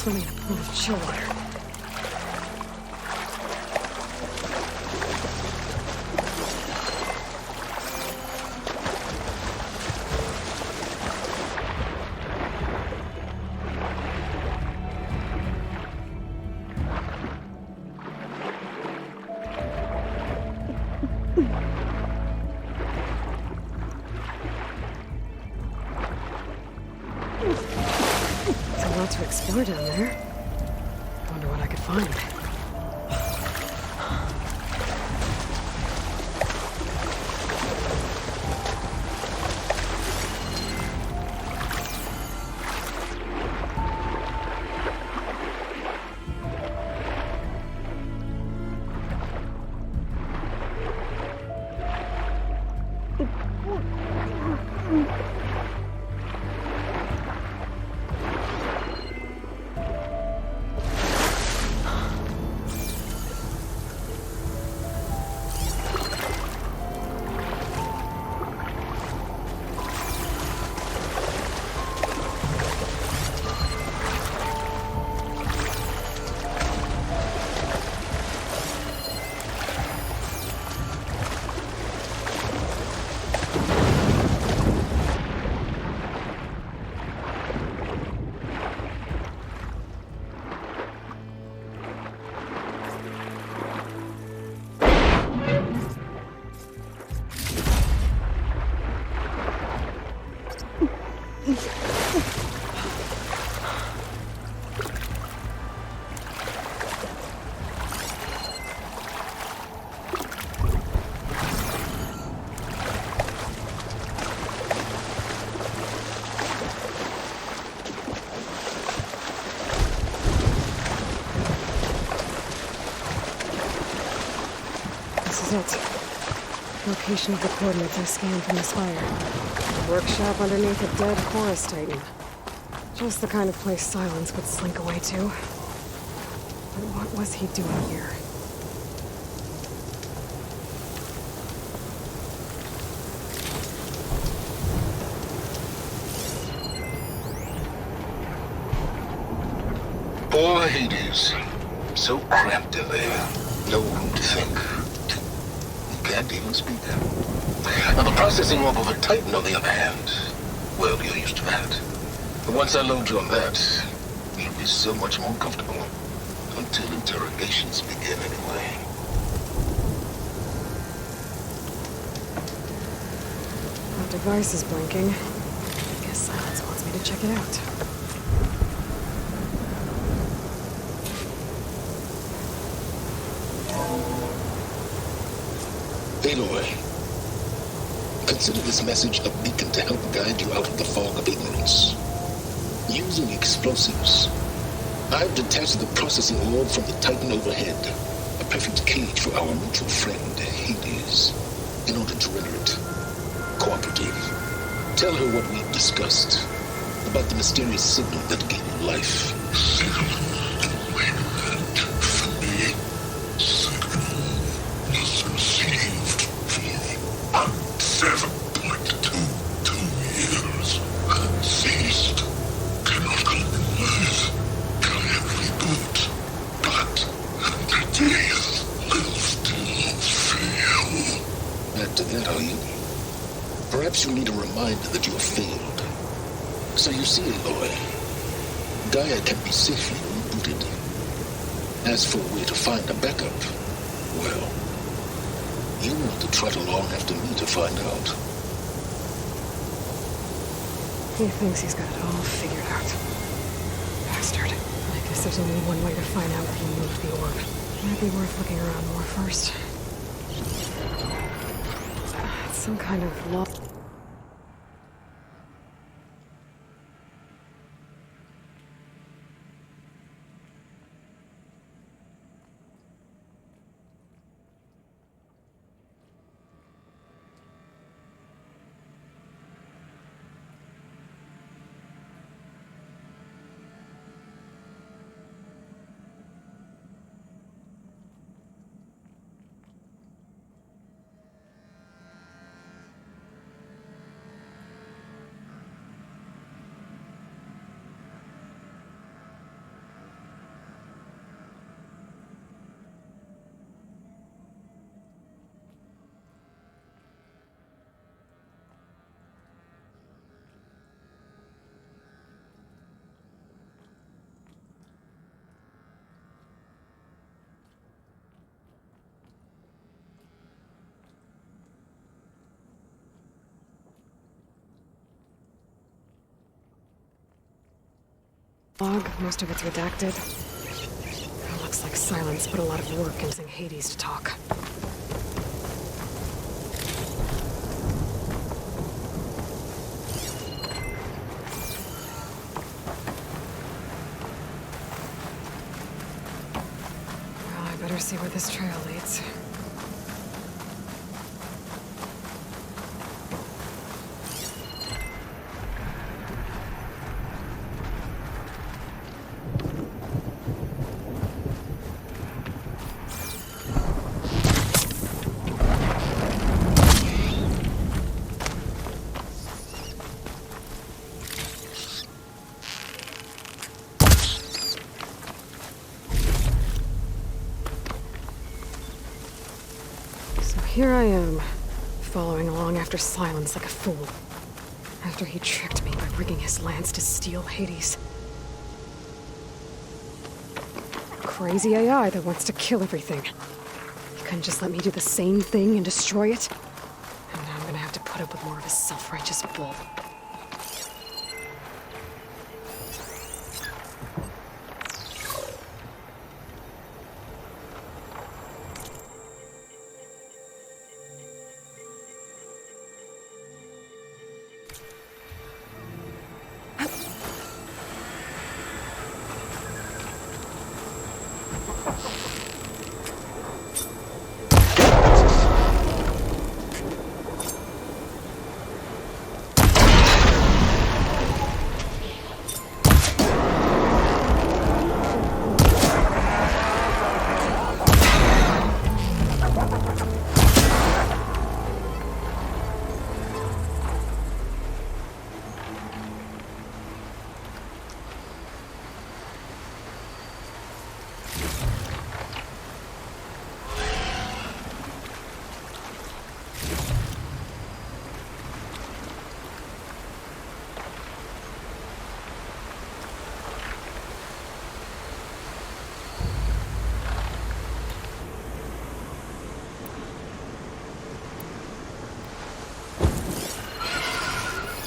swimming in a pool of chill water. There's a lot to explore down there. Wonder what I could find. It. Location of the coordinates I scanned from this fire. A workshop underneath a dead forest titan. Just the kind of place Silence would slink away to. But what was he doing here? Poor Hades. So cramped in there. No room to think. Can't even speak. Now the processing orb of a Titan, on the other hand, well, you're used to that. But once I load you on that, you'll be so much more comfortable. Until interrogations begin anyway. My device is blinking. I guess Silence wants me to check it out. Aloy, consider this message a beacon to help guide you out of the fog of ignorance. Using explosives, I've detached the processing orb from the Titan overhead, a perfect cage for our mutual friend, Hades, in order to render it cooperative. Tell her what we've discussed about the mysterious signal that gave you life. Perhaps you need a reminder that you have failed. So you see, Aloy, Gaia can be safely rebooted. As for where to find a backup, well, you want to trot along after me to find out. He thinks he's got it all figured out. Bastard. I guess there's only one way to find out if he moved the orb. Might be worth looking around more first. It's some kind of law. log, most of it's redacted. It looks like Silence put a lot of work into Hades to talk. Well, I better see where this trail leads. Here I am, following along after Silence like a fool. After he tricked me by rigging his lance to steal Hades. Crazy AI that wants to kill everything. He couldn't just let me do the same thing and destroy it? And now I'm gonna have to put up with more of his self-righteous bull.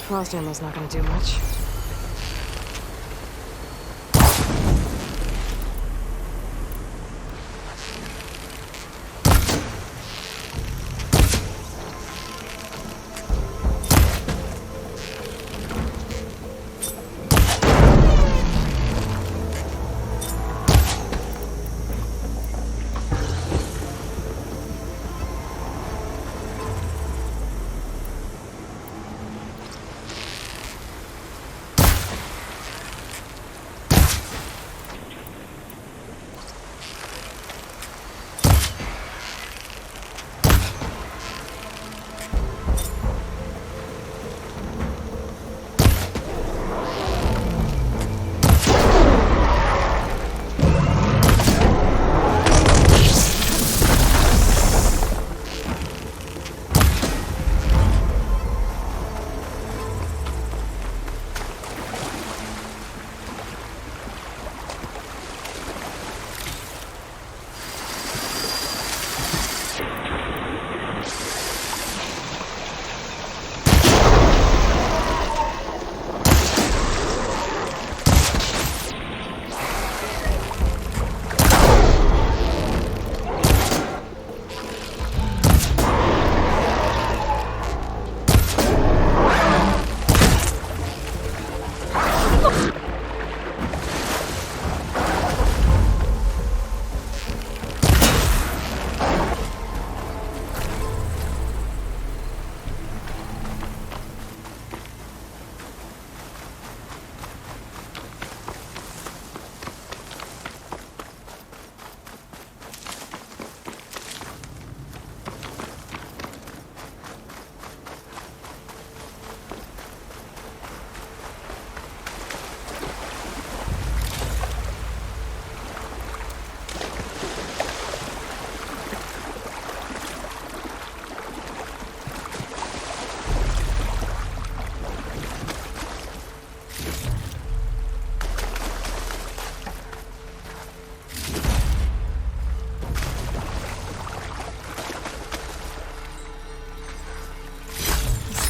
Frost ammo's not gonna do much.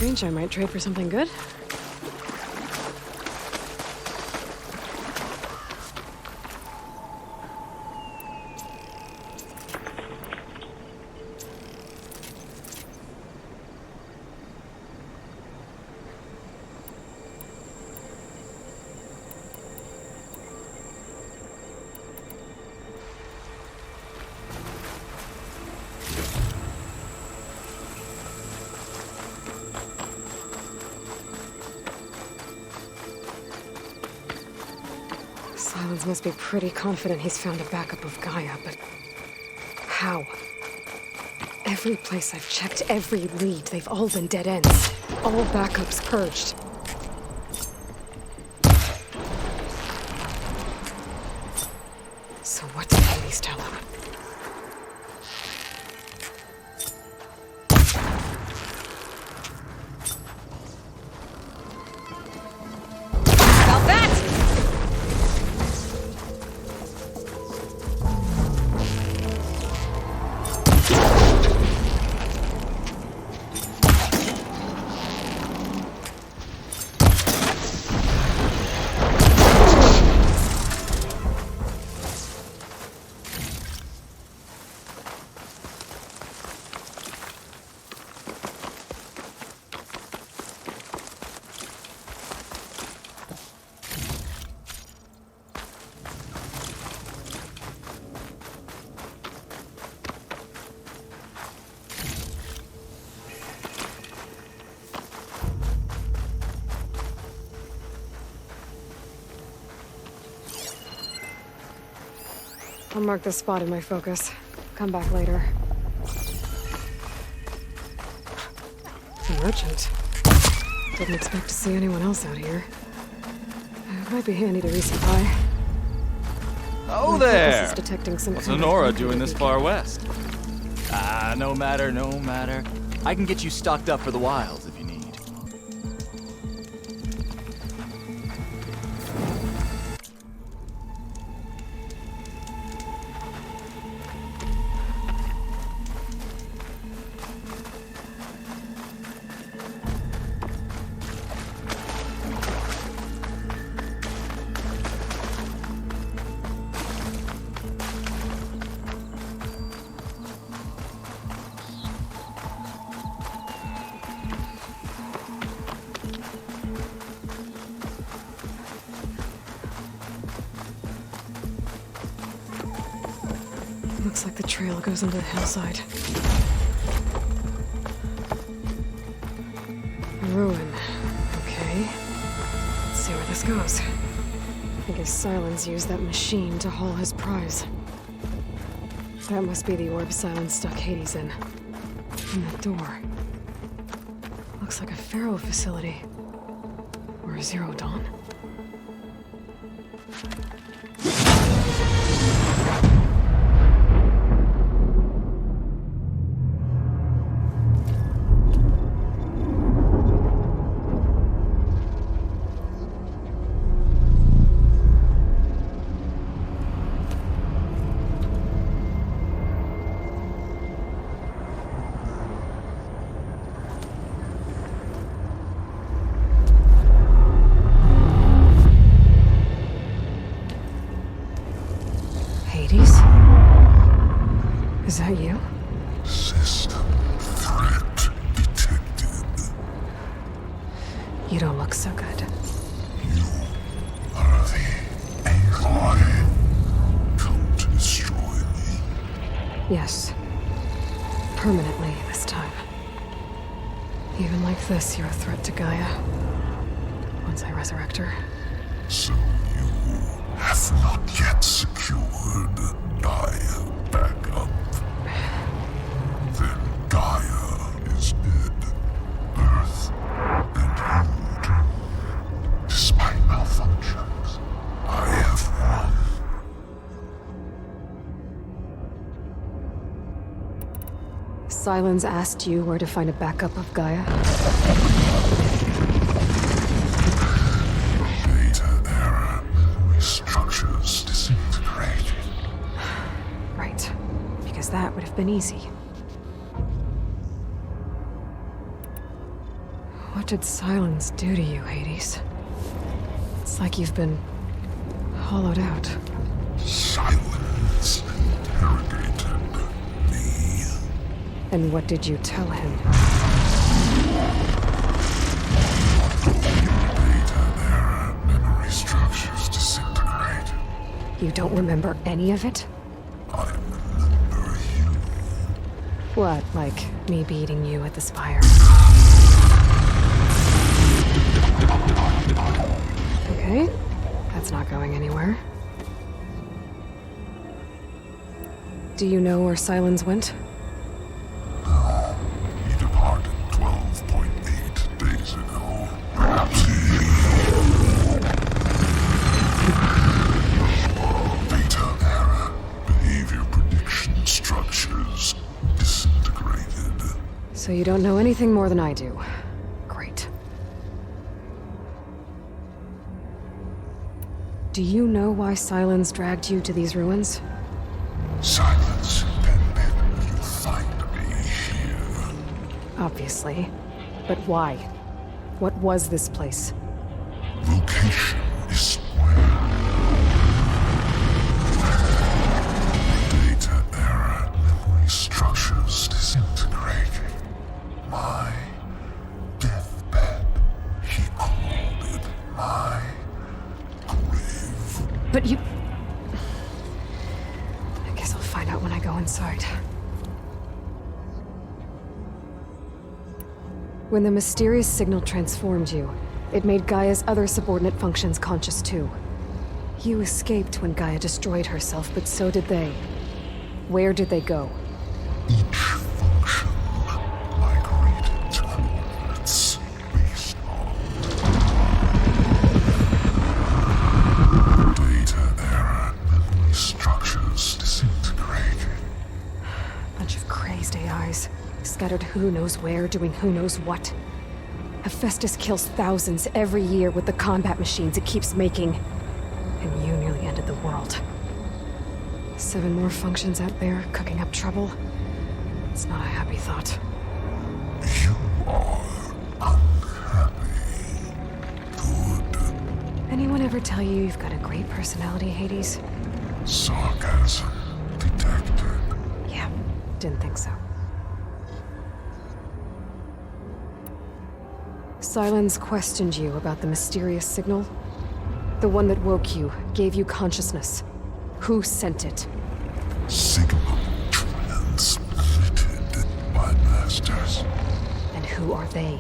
Strange, I might trade for something good. Silence must be pretty confident he's found a backup of Gaia, but how? Every place I've checked, every lead, they've all been dead ends. All backups purged. So what did Hades tell him? About that! I'll mark this spot in my focus. Come back later. A merchant. Didn't expect to see anyone else out here. It might be handy to resupply. Oh My there! focus is detecting some What's kind of Honora company doing this beacon. far west? Ah, no matter, no matter. I can get you stocked up for the wilds if you need. Looks like the trail goes into the hillside. A ruin. Okay. Let's see where this goes. I guess Silence used that machine to haul his prize. That must be the orb Silence stuck Hades in. And that door. Looks like a Pharaoh facility. Or a Zero Dawn. Hades? Is that you? System threat detected. You don't look so good. You are the Aloy. Come to destroy me. Yes. Permanently this time. Even like this, you're a threat to Gaia. Once I resurrect her. So you have not yet secured Gaia backup. Then Gaia is dead. Earth and you too. Despite malfunctions, I have won. Silence asked you where to find a backup of Gaia? Data error. Memory structures disintegrated. Right. Because that would have been easy. What did Silence do to you, Hades? It's like you've been hollowed out. Silence interrogated me. And what did you tell him? Data error. Memory structures disintegrated. You don't remember any of it? I remember you. What, like me beating you at the spire? Okay, that's not going anywhere. Do you know where Silence went? No, he departed 12.8 days ago. Perhaps data error. Behavior prediction structures disintegrated. So you don't know anything more than I do. Great. Do you know why Silence dragged you to these ruins? Silence intended you find me here. Obviously. But why? What was this place? Location is square. Data error. Memory structures disintegrating. My deathbed. He called it my grave. But you... I guess I'll find out when I go inside. When the mysterious signal transformed you, it made Gaia's other subordinate functions conscious too. You escaped when Gaia destroyed herself, but so did they. Where did they go? Each function migrated to coordinates based on data error. Memory structures disintegrating. Bunch of crazed AIs, scattered who knows where, doing who knows what. Hephaestus kills thousands every year with the combat machines it keeps making. And you nearly ended the world. 7 more functions out there, cooking up trouble. It's not a happy thought. You are unhappy. Good. Anyone ever tell you you've got a great personality, Hades? Sarcasm detected. Yeah, didn't think so. Silence questioned you about the mysterious signal. The one that woke you, gave you consciousness. Who sent it? Signal transmitted by masters. And who are they?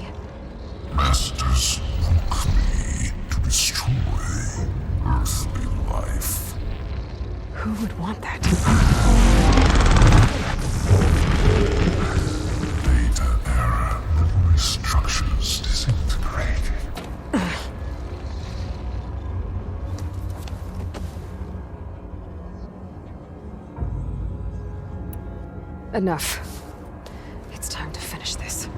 Masters woke me to destroy earthly life. Who would want that? Data error. Memory structures disintegrating. Enough. It's time to finish this.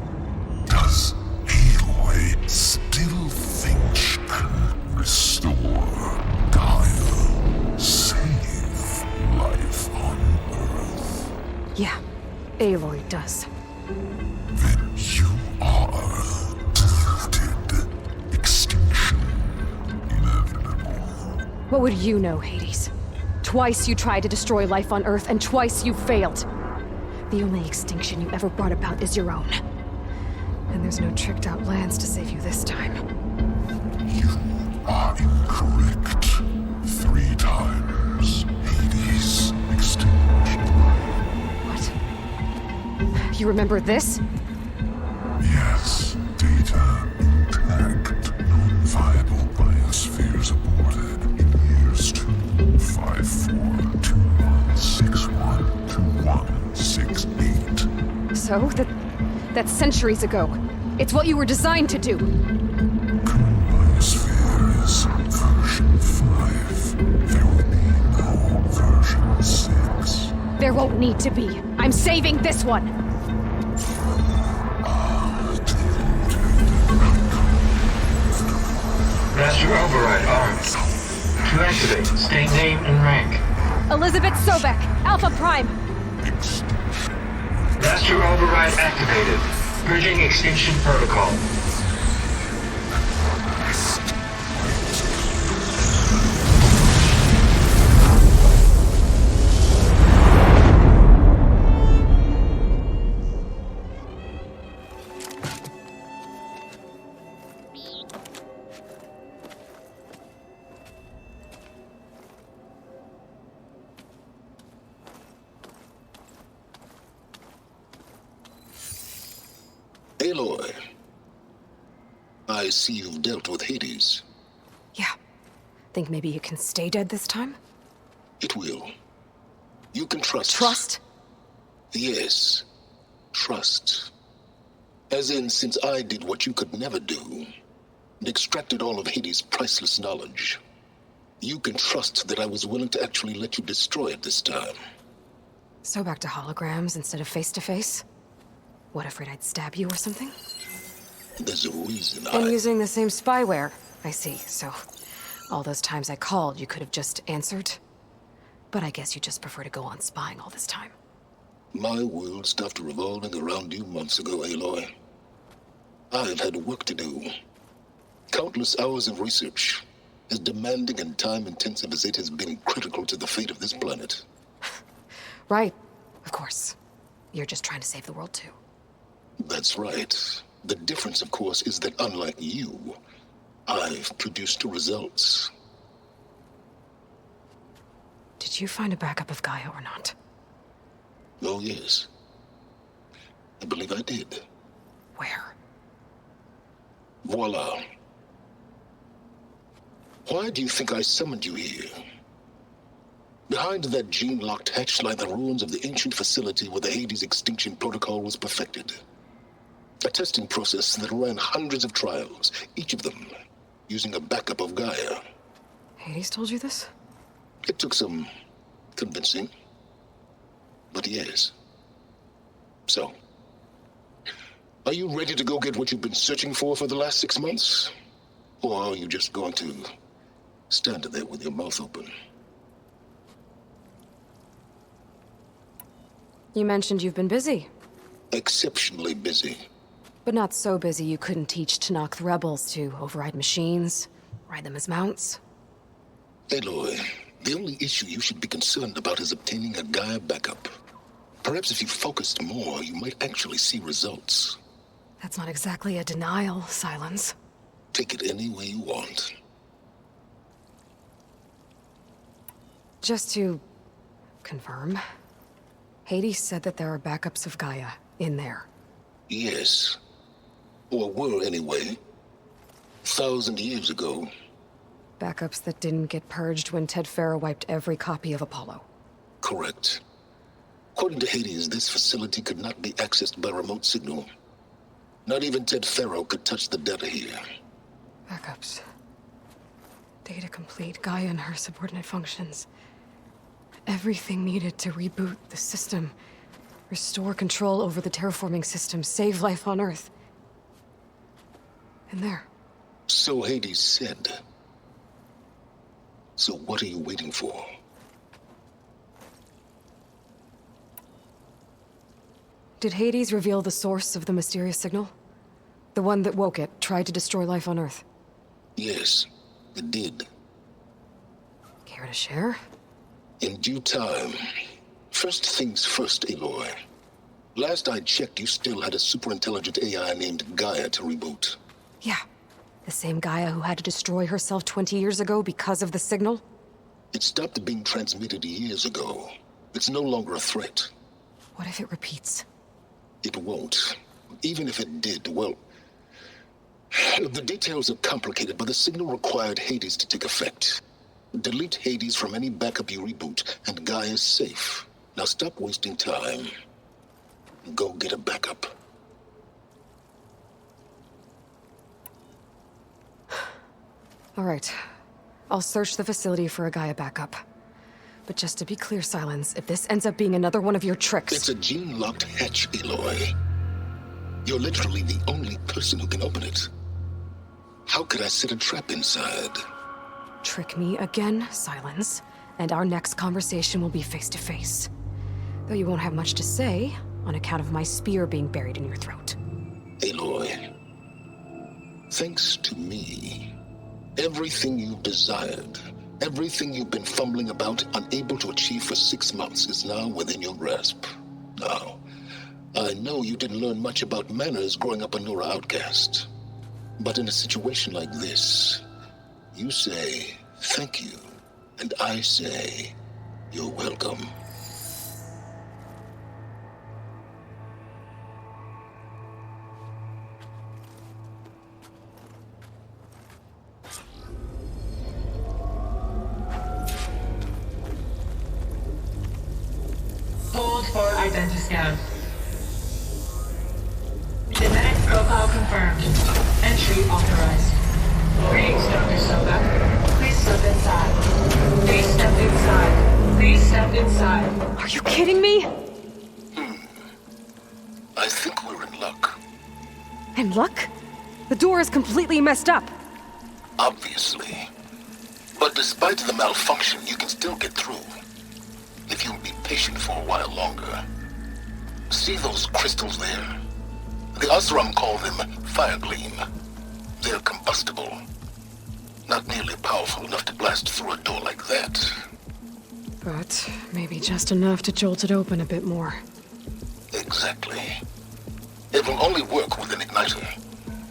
Does Aloy still think she can restore Gaia? Save life on Earth? Yeah, Aloy does. Then you are deluded. Extinction inevitable. What would you know, Hades? Twice you tried to destroy life on Earth, and twice you failed. The only extinction you ever brought about is your own. And there's no tricked-out lands to save you this time. You are incorrect. 3 times. Hades extinction. What? You remember this? Yes. Data intact. Non-viable biospheres aborted in years 254, 2161, 2168. So, that's centuries ago. It's what you were designed to do. Biosphere is version 5. There will be no version 6. There won't need to be. I'm saving this one. Master override armed. To activate, state name and rank. Elizabeth Sobek, Alpha Prime. Master override activated. Bridging extinction protocol. Aloy, I see you've dealt with Hades. Yeah. Think maybe you can stay dead this time? It will. You can trust. Trust? Yes. Trust. As in, since I did what you could never do, and extracted all of Hades' priceless knowledge, you can trust that I was willing to actually let you destroy it this time. So back to holograms instead of face-to-face? What, afraid I'd stab you or something? There's a reason And using the same spyware. I see, so all those times I called, you could have just answered? But I guess you just prefer to go on spying all this time. My world stopped revolving around you months ago, Aloy. I've had work to do. Countless hours of research, as demanding and time-intensive as it has been critical to the fate of this planet. Right, of course. You're just trying to save the world too. That's right. The difference, of course, is that unlike you, I've produced results. Did you find a backup of Gaia or not? Oh, yes. I believe I did. Where? Voila. Why do you think I summoned you here? Behind that gene-locked hatch lie the ruins of the ancient facility where the Hades extinction protocol was perfected. A testing process that ran hundreds of trials, each of them using a backup of Gaia. Hades told you this? It took some convincing, but yes. So, are you ready to go get what you've been searching for the last 6 months? Or are you just going to stand there with your mouth open? You mentioned you've been busy. Exceptionally busy. But not so busy you couldn't teach Tanakh the rebels to override machines, ride them as mounts. Aloy, the only issue you should be concerned about is obtaining a Gaia backup. Perhaps if you focused more, you might actually see results. That's not exactly a denial, Silence. Take it any way you want. Just to confirm, Hades said that there are backups of Gaia in there. Yes. Or were anyway. 1,000 years ago. Backups that didn't get purged when Ted Farrow wiped every copy of Apollo. Correct. According to Hades, this facility could not be accessed by remote signal. Not even Ted Farrow could touch the data here. Backups. Data complete, Gaia and her subordinate functions. Everything needed to reboot the system. Restore control over the terraforming system, save life on Earth. And there. So Hades said. So what are you waiting for? Did Hades reveal the source of the mysterious signal? The one that woke it, tried to destroy life on Earth? Yes, it did. Care to share? In due time. First things first, Aloy. Last I checked, you still had a superintelligent AI named Gaia to reboot. Yeah. The same Gaia who had to destroy herself 20 years ago because of the signal? It stopped being transmitted years ago. It's no longer a threat. What if it repeats? It won't. Even if it did, well... The details are complicated, but the signal required Hades to take effect. Delete Hades from any backup you reboot, and Gaia's safe. Now stop wasting time. Go get a backup. All right. I'll search the facility for a Gaia backup. But just to be clear, Silence, if this ends up being another one of your tricks... It's a gene-locked hatch, Aloy. You're literally the only person who can open it. How could I set a trap inside? Trick me again, Silence, and our next conversation will be face-to-face. Though you won't have much to say, on account of my spear being buried in your throat. Aloy, thanks to me, everything you've desired, everything you've been fumbling about, unable to achieve for 6 months, is now within your grasp. Now, I know you didn't learn much about manners growing up a Nora outcast. But in a situation like this, you say, thank you, and I say, you're welcome. identiscan. Genetic profile confirmed. Entry authorized. Greetings, Dr. Soka. Please step inside. Please step inside. Please step inside. Are you kidding me? I think we're in luck. And luck? The door is completely messed up. Obviously. But despite the malfunction, you can still get through. If you'll be patient for a while longer. See those crystals there? The Osram call them fire gleam. They're combustible. Not nearly powerful enough to blast through a door like that. But maybe just enough to jolt it open a bit more. Exactly. It will only work with an igniter.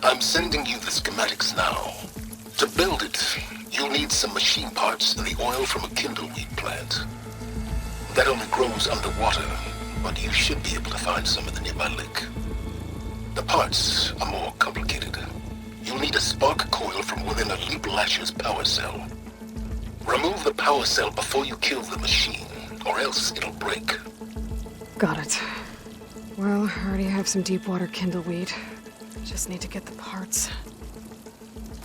I'm sending you the schematics now. To build it, you'll need some machine parts and the oil from a kindleweed plant. That only grows underwater, but you should be able to find some in the nearby lake. The parts are more complicated. You'll need a spark coil from within a Leap Lasher's power cell. Remove the power cell before you kill the machine, or else it'll break. Got it. Well, I already have some deep water kindleweed. Just need to get the parts.